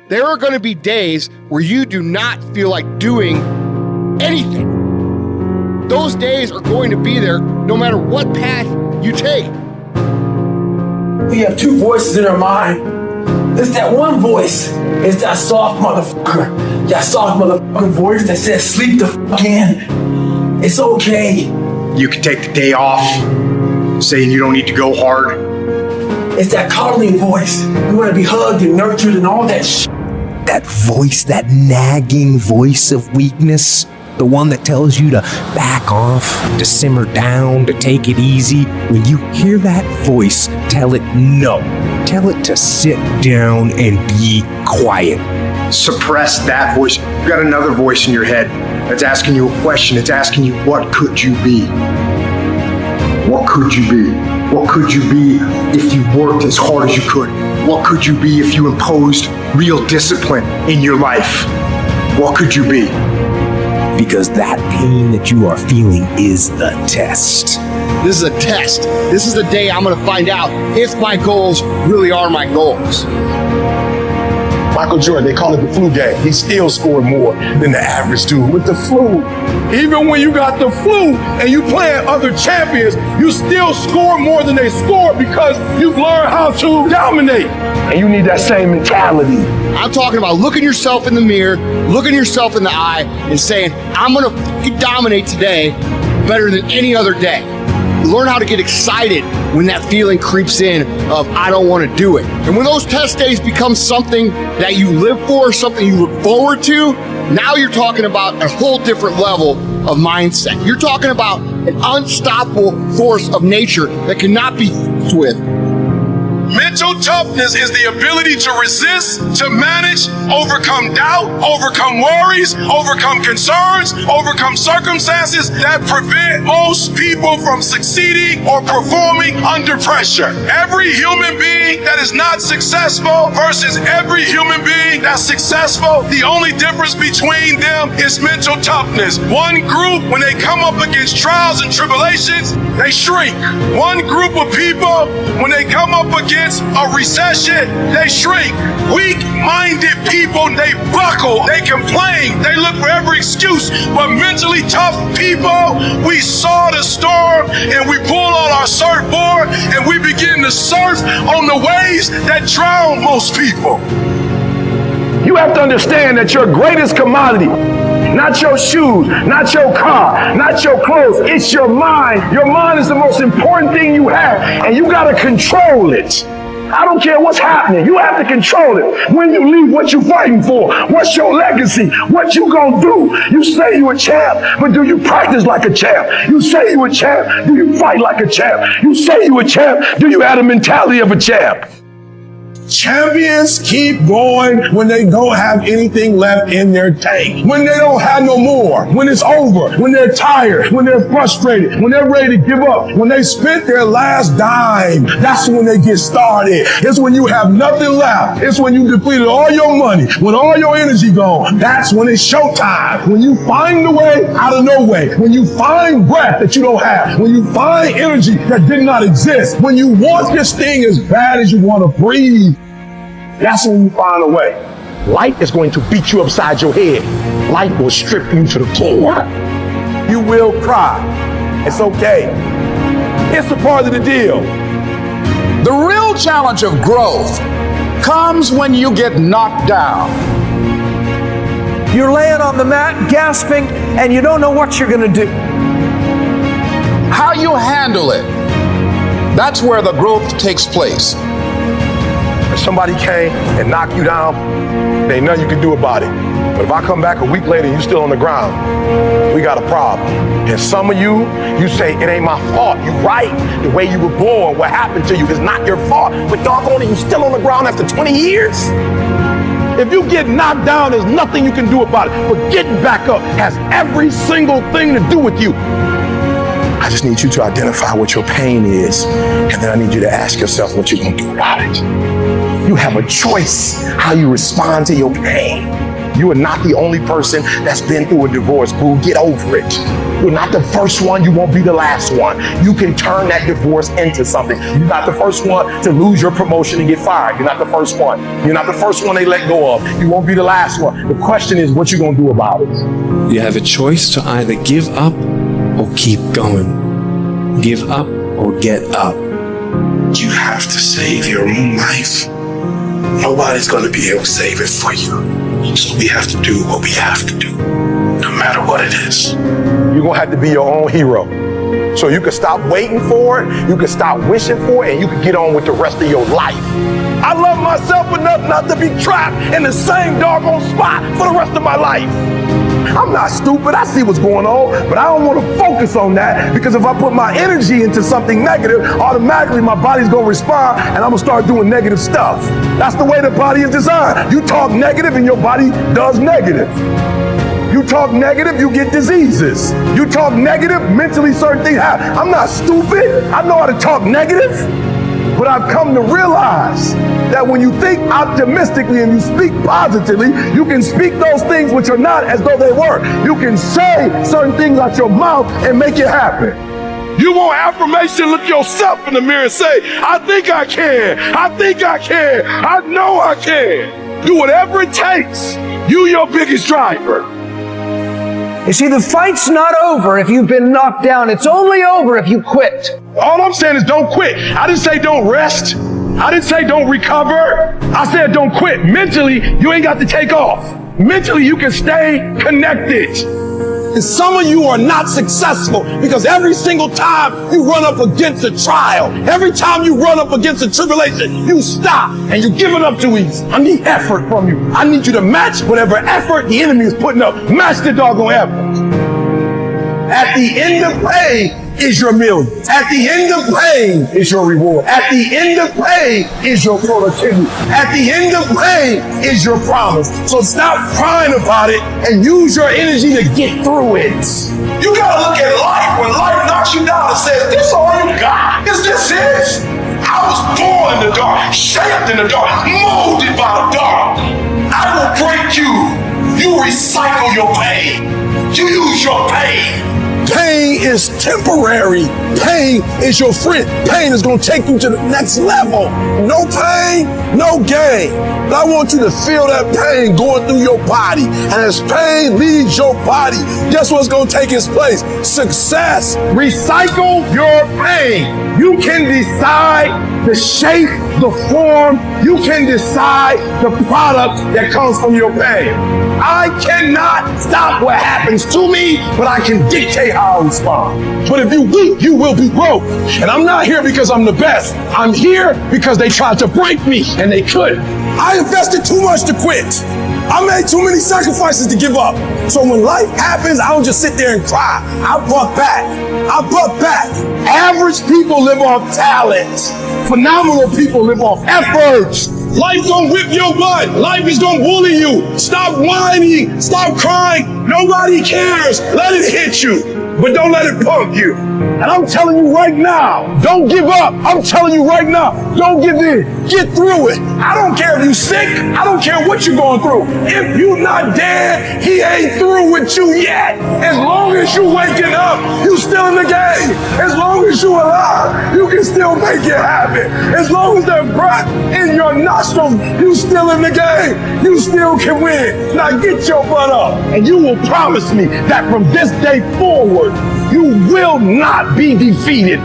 There are going to be days where you do not feel like doing anything. Those days are going to be there no matter what path you take. We have two voices in our mind. There's that one voice. It's that soft motherfucker. That soft motherfucking voice that says, sleep the fuck in. It's okay. You can take the day off, saying you don't need to go hard. It's that coddling voice. We want to be hugged and nurtured and all that shit. That voice, that nagging voice of weakness, the one that tells you to back off, to simmer down, to take it easy. When you hear that voice, tell it no. Tell it to sit down and be quiet. Suppress that voice. You've got another voice in your head that's asking you a question. It's asking you, what could you be? What could you be? What could you be if you worked as hard as you could? What could you be if you imposed real discipline in your life? What could you be? Because that pain that you are feeling is the test. This is a test. This is the day I'm going to find out if my goals really are my goals. Michael Jordan, they call it the flu game. He still scored more than the average dude with the flu. Even when you got the flu and you playing other champions, you still score more than they score because you've learned how to dominate. And you need that same mentality. I'm talking about looking yourself in the mirror, looking yourself in the eye and saying, I'm going to dominate today better than any other day. Learn how to get excited when that feeling creeps in of I don't want to do it. And when those test days become something that you live for, something you look forward to, now you're talking about a whole different level of mindset. You're talking about an unstoppable force of nature that cannot be f***ed with. Mental toughness is the ability to resist, to manage, overcome doubt, overcome worries, overcome concerns, overcome circumstances that prevent most people from succeeding or performing under pressure. Every human being that is not successful versus every human being that's successful, the only difference between them is mental toughness. One group, when they come up against trials and tribulations, they shrink. One group of people, when they come up against a recession, they shrink. Weak-minded people, they buckle, they complain, they look for every excuse. But mentally tough people, we saw the storm and we pull on our surfboard and we begin to surf on the waves that drown most people. You have to understand that your greatest commodity, not your shoes, not your car, not your clothes, it's your mind. Your mind is the most important thing you have, and you got to control it. I don't care what's happening. You have to control it. When you leave, what you fighting for? What's your legacy? What you gonna do? You say you a champ, but do you practice like a champ? You say you a champ, do you fight like a champ? You say you a champ, do you have the mentality of a champ? Champions keep going when they don't have anything left in their tank. When they don't have no more. When it's over. When they're tired. When they're frustrated. When they're ready to give up. When they spent their last dime. That's when they get started. It's when you have nothing left. It's when you depleted all your money. When all your energy gone. That's when it's showtime. When you find the way out of no way. When you find breath that you don't have. When you find energy that did not exist. When you want this thing as bad as you want to breathe. That's when you find a way. Life is going to beat you upside your head. Life will strip you to the floor. You will cry. It's okay. It's a part of the deal. The real challenge of growth comes when you get knocked down. You're laying on the mat, gasping, and you don't know what you're going to do. How you handle it, that's where the growth takes place. If somebody came and knocked you down, there ain't nothing you can do about it. But if I come back a week later and you're still on the ground, we got a problem. And some of you say, it ain't my fault. You right. The way you were born, what happened to you is not your fault. But doggone it, you still on the ground after 20 years? If you get knocked down, there's nothing you can do about it. But getting back up has every single thing to do with you. I just need you to identify what your pain is, and then I need you to ask yourself what you're gonna do about it. You have a choice how you respond to your pain. You are not the only person that's been through a divorce, boo. Get over it. You're not the first one. You won't be the last one. You can turn that divorce into something. You're not the first one to lose your promotion and get fired. You're not the first one. You're not the first one they let go of. You won't be the last one. The question is what you gonna do about it. You have a choice to either give up or keep going. Give up or get up. You have to save your own life. Nobody's going to be able to save it for you. So we have to do what we have to do, no matter what it is. You're gonna have to be your own hero. So you can stop waiting for it, you can stop wishing for it, and you can get on with the rest of your life. I love myself enough not to be trapped in the same doggone spot for the rest of my life. I'm not stupid, I see what's going on, but I don't want to focus on that, because if I put my energy into something negative, automatically my body's gonna respond and I'm gonna start doing negative stuff. That's the way the body is designed. You talk negative and your body does negative. You talk negative, you get diseases. You talk negative, mentally certain things happen. I'm not stupid, I know how to talk negative. But I've come to realize that when you think optimistically and you speak positively, you can speak those things which are not as though they were. You can say certain things out your mouth and make it happen. You want affirmation, look yourself in the mirror and say, I think I can. I think I can. I know I can. Do whatever it takes. You your biggest driver. You see, the fight's not over if you've been knocked down. It's only over if you quit. All I'm saying is don't quit. I didn't say don't rest. I didn't say don't recover. I said don't quit. Mentally, you ain't got to take off. Mentally, you can stay connected. And some of you are not successful because every single time you run up against a trial, every time you run up against a tribulation, you stop and you're giving up too easy. I need effort from you. I need you to match whatever effort the enemy is putting up. Match the doggone effort. At the end of pain is your million. At the end of pain is your reward. At the end of pain is your productivity. At the end of pain is your promise. So stop crying about it and use your energy to get through it. You gotta look at life when life knocks you down and says, this all you got? Is this it? I was born in the dark, shaped in the dark, molded by the dark. I will break you. You recycle your pain. You use your pain. Pain is temporary. Pain is your friend. Pain is going to take you to the next level. No pain, no gain. But I want you to feel that pain going through your body. And as pain leaves your body, guess what's going to take its place? Success. Recycle your pain. You can decide the shape, the form. You can decide the product that comes from your pain. I cannot stop what happens to me, but I can dictate how I respond. But if you weak, you will be broke. And I'm not here because I'm the best. I'm here because they tried to break me and they couldn't. I invested too much to quit. I made too many sacrifices to give up. So when life happens, I don't just sit there and cry. I buck back. I buck back. Average people live off talents. Phenomenal people live off efforts. Life gonna whip your butt. Life is gonna bully you. Stop whining. Stop crying. Nobody cares. Let it hit you. But don't let it punk you. And I'm telling you right now, don't give up. I'm telling you right now, don't give in. Get through it. I don't care if you're sick. I don't care what you're going through. If you're not dead, he ain't through with you yet. As long as you waking up, you still in the game. As long as you alive, you can still make it happen. As long as there's breath in your nostrils, you still in the game. You still can win. Now get your butt up. And you will promise me that from this day forward, you will not be defeated.